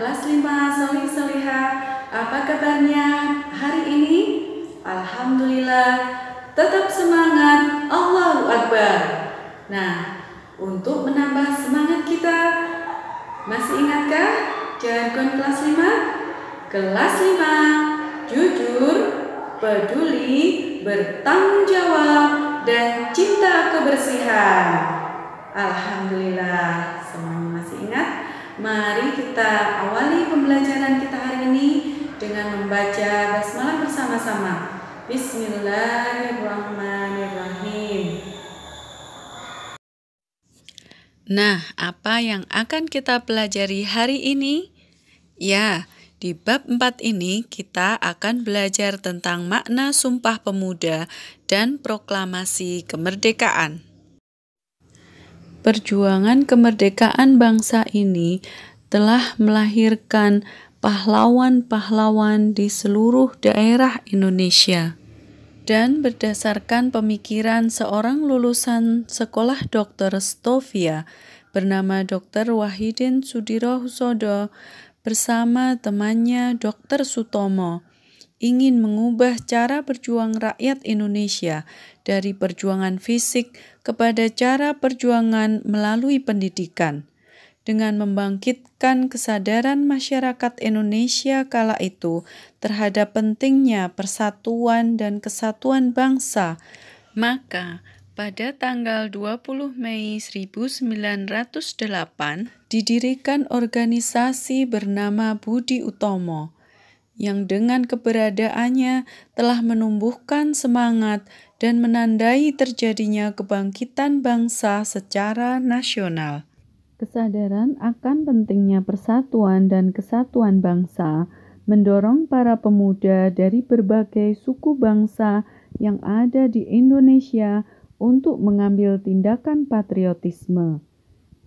kelas 5 Solih Solihah, apa kabarnya hari ini? Alhamdulillah, tetap semangat, Allahu Akbar. Nah, untuk menambah semangat kita, masih ingatkah jargon kelas 5? Kelas 5, jujur, peduli, bertanggung jawab, dan cinta kebersihan. Alhamdulillah, semuanya masih ingat? Mari kita awali pembelajaran kita hari ini dengan membaca basmalah bersama-sama. Bismillahirrahmanirrahim. Nah, apa yang akan kita pelajari hari ini? Ya, di bab 4 ini kita akan belajar tentang makna Sumpah Pemuda dan Proklamasi Kemerdekaan. Perjuangan kemerdekaan bangsa ini telah melahirkan pahlawan-pahlawan di seluruh daerah Indonesia. Dan berdasarkan pemikiran seorang lulusan sekolah dokter Stovia bernama Dr. Wahidin Sudirohusodo bersama temannya Dr. Sutomo ingin mengubah cara berjuang rakyat Indonesia dari perjuangan fisik kepada cara perjuangan melalui pendidikan, dengan membangkitkan kesadaran masyarakat Indonesia kala itu terhadap pentingnya persatuan dan kesatuan bangsa. Maka, pada tanggal 20 Mei 1908, didirikan organisasi bernama Budi Utomo, yang dengan keberadaannya telah menumbuhkan semangat dan menandai terjadinya kebangkitan bangsa secara nasional. Kesadaran akan pentingnya persatuan dan kesatuan bangsa mendorong para pemuda dari berbagai suku bangsa yang ada di Indonesia untuk mengambil tindakan patriotisme.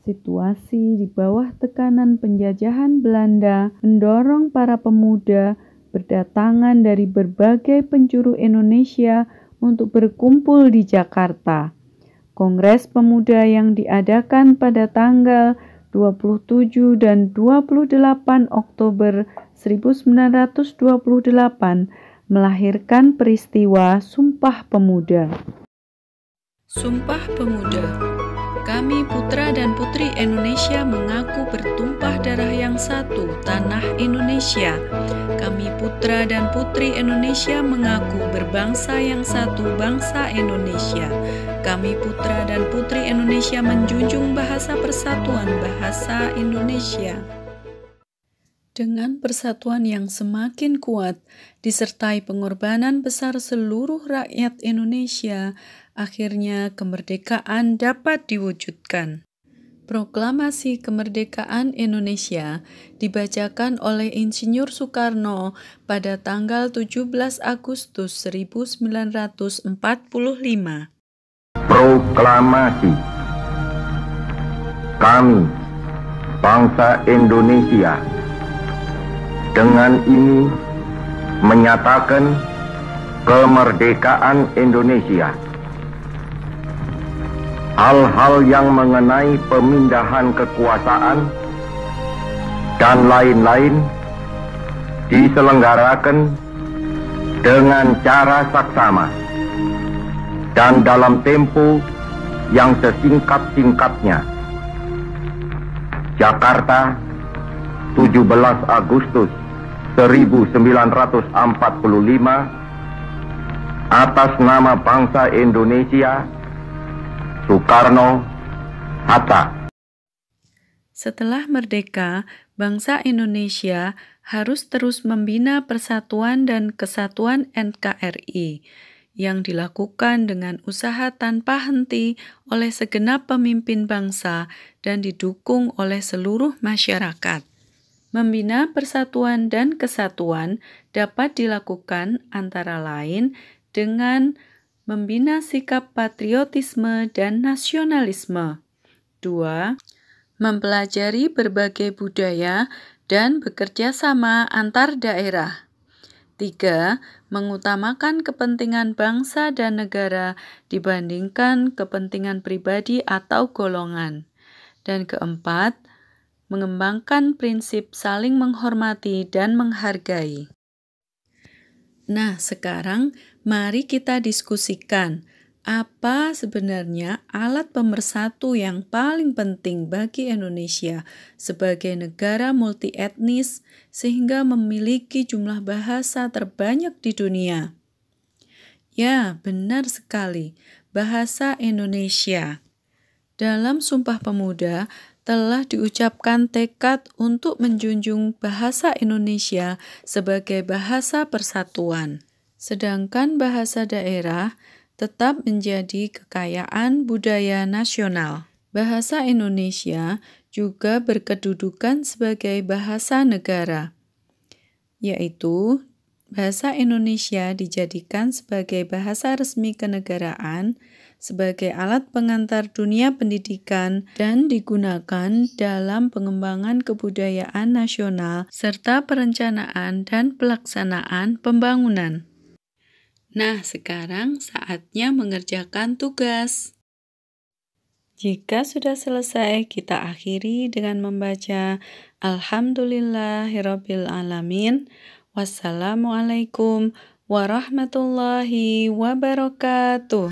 Situasi di bawah tekanan penjajahan Belanda mendorong para pemuda berdatangan dari berbagai penjuru Indonesia untuk berkumpul di Jakarta. Kongres Pemuda yang diadakan pada tanggal 27 dan 28 Oktober 1928 melahirkan peristiwa Sumpah Pemuda. Sumpah Pemuda. Kami putra dan putri Indonesia mengaku bertumpah darah yang satu, tanah Indonesia. Kami putra dan putri Indonesia mengaku berbangsa yang satu, bangsa Indonesia. Kami putra dan putri Indonesia menjunjung bahasa persatuan, bahasa Indonesia. Dengan persatuan yang semakin kuat, disertai pengorbanan besar seluruh rakyat Indonesia, akhirnya kemerdekaan dapat diwujudkan. Proklamasi Kemerdekaan Indonesia dibacakan oleh Insinyur Soekarno pada tanggal 17 Agustus 1945. Proklamasi. Kami, bangsa Indonesia, dengan ini menyatakan kemerdekaan Indonesia. Hal-hal yang mengenai pemindahan kekuasaan dan lain-lain diselenggarakan dengan cara saksama dan dalam tempo yang sesingkat-singkatnya. Jakarta, 17 Agustus 1945, atas nama bangsa Indonesia, Soekarno, Hatta. Setelah merdeka, bangsa Indonesia harus terus membina persatuan dan kesatuan NKRI yang dilakukan dengan usaha tanpa henti oleh segenap pemimpin bangsa dan didukung oleh seluruh masyarakat. Membina persatuan dan kesatuan dapat dilakukan antara lain dengan membina sikap patriotisme dan nasionalisme. 2. Mempelajari berbagai budaya dan bekerja sama antar daerah. 3. Mengutamakan kepentingan bangsa dan negara dibandingkan kepentingan pribadi atau golongan. Dan keempat, mengembangkan prinsip saling menghormati dan menghargai. Nah, sekarang mari kita diskusikan apa sebenarnya alat pemersatu yang paling penting bagi Indonesia sebagai negara multietnis sehingga memiliki jumlah bahasa terbanyak di dunia. Ya, benar sekali, bahasa Indonesia. Dalam Sumpah Pemuda telah diucapkan tekad untuk menjunjung bahasa Indonesia sebagai bahasa persatuan. Sedangkan bahasa daerah tetap menjadi kekayaan budaya nasional. Bahasa Indonesia juga berkedudukan sebagai bahasa negara, yaitu bahasa Indonesia dijadikan sebagai bahasa resmi kenegaraan, sebagai alat pengantar dunia pendidikan, dan digunakan dalam pengembangan kebudayaan nasional serta perencanaan dan pelaksanaan pembangunan. Nah, sekarang saatnya mengerjakan tugas. Jika sudah selesai, kita akhiri dengan membaca Alhamdulillahirabbil alamin. Wassalamualaikum warahmatullahi wabarakatuh.